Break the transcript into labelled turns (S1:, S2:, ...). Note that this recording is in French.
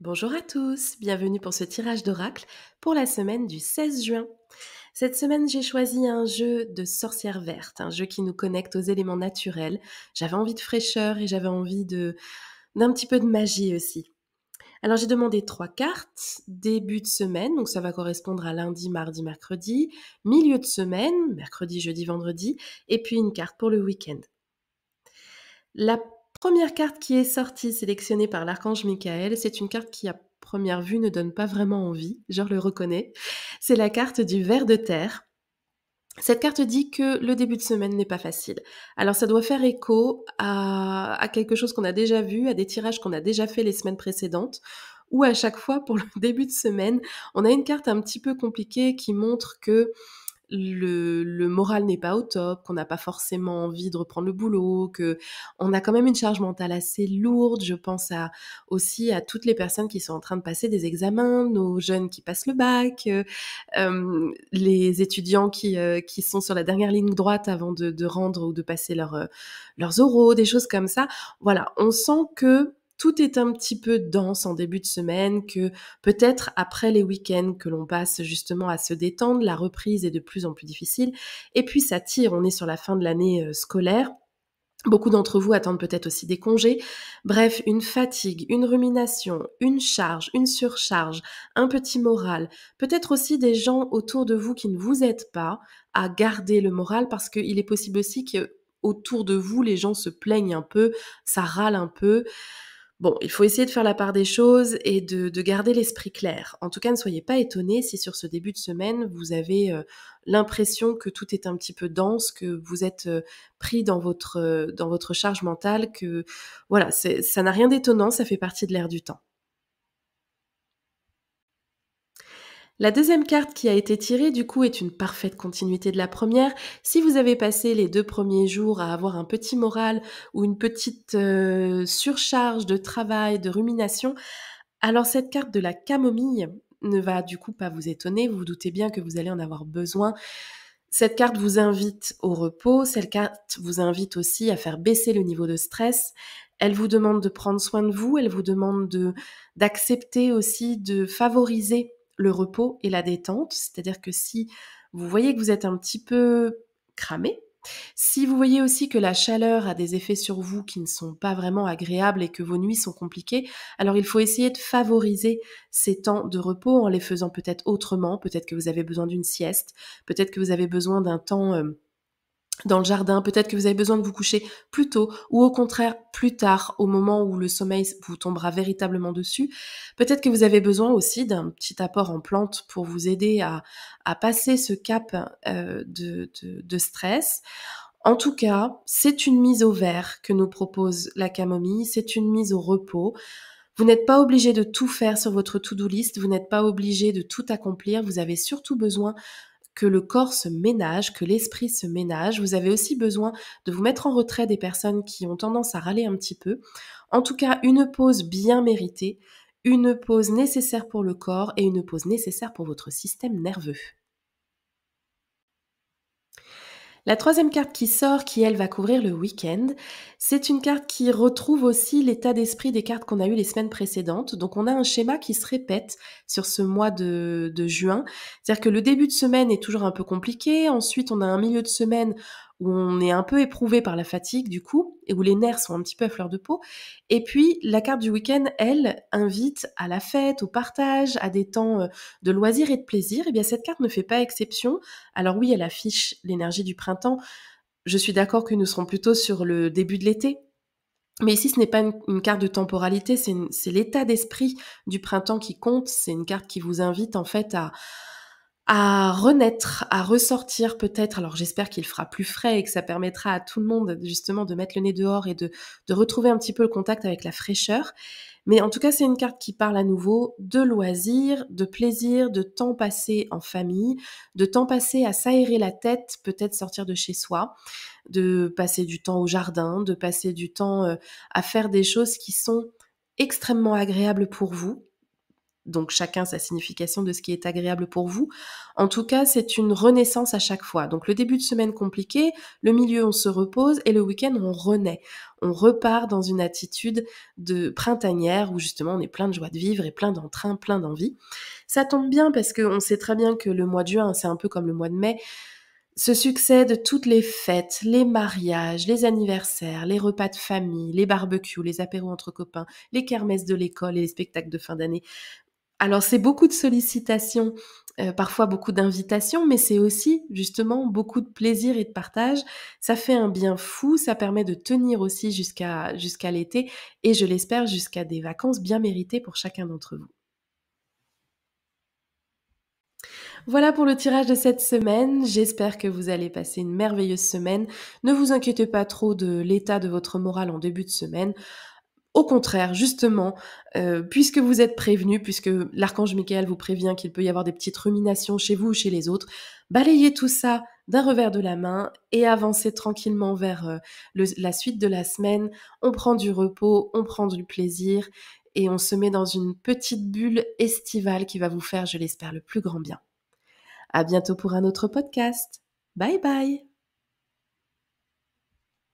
S1: Bonjour à tous, bienvenue pour ce tirage d'oracle pour la semaine du 16 juin. Cette semaine, j'ai choisi un jeu de sorcière verte, un jeu qui nous connecte aux éléments naturels. J'avais envie de fraîcheur et j'avais envie d'un petit peu de magie aussi. Alors j'ai demandé 3 cartes, début de semaine, donc ça va correspondre à lundi, mardi, mercredi, milieu de semaine, mercredi, jeudi, vendredi, et puis une carte pour le week-end. La première carte qui est sortie, sélectionnée par l'archange Michael, c'est une carte qui, à première vue, ne donne pas vraiment envie, je le reconnais. C'est la carte du ver de terre. Cette carte dit que le début de semaine n'est pas facile. Alors ça doit faire écho à quelque chose qu'on a déjà vu, à des tirages qu'on a déjà fait les semaines précédentes, où à chaque fois, pour le début de semaine, on a une carte un petit peu compliquée qui montre que le moral n'est pas au top, qu'on n'a pas forcément envie de reprendre le boulot, que on a quand même une charge mentale assez lourde. Je pense aussi à toutes les personnes qui sont en train de passer des examens, nos jeunes qui passent le bac, les étudiants qui sont sur la dernière ligne droite avant de rendre ou de passer leurs oraux, des choses comme ça. Voilà, on sent que tout est un petit peu dense en début de semaine, que peut-être après les week-ends que l'on passe justement à se détendre, la reprise est de plus en plus difficile. Et puis ça tire, on est sur la fin de l'année scolaire. Beaucoup d'entre vous attendent peut-être aussi des congés. Bref, une fatigue, une rumination, une charge, une surcharge, un petit moral. Peut-être aussi des gens autour de vous qui ne vous aident pas à garder le moral parce qu'il est possible aussi que autour de vous, les gens se plaignent un peu, ça râle un peu. Bon, il faut essayer de faire la part des choses et de garder l'esprit clair. En tout cas, ne soyez pas étonnés si sur ce début de semaine, vous avez l'impression que tout est un petit peu dense, que vous êtes pris dans votre charge mentale, que voilà, ça n'a rien d'étonnant, ça fait partie de l'air du temps. La deuxième carte qui a été tirée, du coup, est une parfaite continuité de la première. Si vous avez passé les 2 premiers jours à avoir un petit moral ou une petite surcharge de travail, de rumination, alors cette carte de la camomille ne va du coup pas vous étonner, vous vous doutez bien que vous allez en avoir besoin. Cette carte vous invite au repos, cette carte vous invite aussi à faire baisser le niveau de stress. Elle vous demande de prendre soin de vous, elle vous demande d'accepter aussi de favoriser le repos et la détente. C'est-à-dire que si vous voyez que vous êtes un petit peu cramé, si vous voyez aussi que la chaleur a des effets sur vous qui ne sont pas vraiment agréables et que vos nuits sont compliquées, alors il faut essayer de favoriser ces temps de repos en les faisant peut-être autrement. Peut-être que vous avez besoin d'une sieste, peut-être que vous avez besoin d'un temps dans le jardin, peut-être que vous avez besoin de vous coucher plus tôt ou au contraire plus tard, au moment où le sommeil vous tombera véritablement dessus. Peut-être que vous avez besoin aussi d'un petit apport en plantes pour vous aider à passer ce cap de stress. En tout cas, c'est une mise au vert que nous propose la camomille, c'est une mise au repos. Vous n'êtes pas obligé de tout faire sur votre to-do list, vous n'êtes pas obligé de tout accomplir, vous avez surtout besoin que le corps se ménage, que l'esprit se ménage. Vous avez aussi besoin de vous mettre en retrait des personnes qui ont tendance à râler un petit peu. En tout cas, une pause bien méritée, une pause nécessaire pour le corps et une pause nécessaire pour votre système nerveux. La troisième carte qui sort, qui elle va couvrir le week-end, c'est une carte qui retrouve aussi l'état d'esprit des cartes qu'on a eues les semaines précédentes. Donc on a un schéma qui se répète sur ce mois de juin. C'est-à-dire que le début de semaine est toujours un peu compliqué. Ensuite, on a un milieu de semaine où on est un peu éprouvé par la fatigue du coup, et où les nerfs sont un petit peu à fleur de peau. Et puis la carte du week-end, elle, invite à la fête, au partage, à des temps de loisirs et de plaisir. Et bien cette carte ne fait pas exception. Alors oui, elle affiche l'énergie du printemps. Je suis d'accord que nous serons plutôt sur le début de l'été. Mais ici, ce n'est pas une carte de temporalité, c'est l'état d'esprit du printemps qui compte. C'est une carte qui vous invite en fait à renaître, à ressortir peut-être. Alors j'espère qu'il fera plus frais et que ça permettra à tout le monde justement de mettre le nez dehors et de retrouver un petit peu le contact avec la fraîcheur. Mais en tout cas, c'est une carte qui parle à nouveau de loisirs, de plaisir, de temps passé en famille, de temps passé à s'aérer la tête, peut-être sortir de chez soi, de passer du temps au jardin, de passer du temps à faire des choses qui sont extrêmement agréables pour vous. donc chacun sa signification de ce qui est agréable pour vous. En tout cas, c'est une renaissance à chaque fois. Donc le début de semaine compliqué, le milieu on se repose et le week-end on renaît. On repart dans une attitude de printanière où justement on est plein de joie de vivre et plein d'entrain, plein d'envie. Ça tombe bien parce qu'on sait très bien que le mois de juin, c'est un peu comme le mois de mai, se succèdent toutes les fêtes, les mariages, les anniversaires, les repas de famille, les barbecues, les apéros entre copains, les kermesses de l'école et les spectacles de fin d'année. Alors c'est beaucoup de sollicitations, parfois beaucoup d'invitations, mais c'est aussi justement beaucoup de plaisir et de partage. Ça fait un bien fou, ça permet de tenir aussi jusqu'à l'été et je l'espère jusqu'à des vacances bien méritées pour chacun d'entre vous. Voilà pour le tirage de cette semaine. J'espère que vous allez passer une merveilleuse semaine. Ne vous inquiétez pas trop de l'état de votre morale en début de semaine. Au contraire, justement, puisque vous êtes prévenus, puisque l'archange Michael vous prévient qu'il peut y avoir des petites ruminations chez vous ou chez les autres, balayez tout ça d'un revers de la main et avancez tranquillement vers, la suite de la semaine. On prend du repos, on prend du plaisir et on se met dans une petite bulle estivale qui va vous faire, je l'espère, le plus grand bien. À bientôt pour un autre podcast. Bye bye.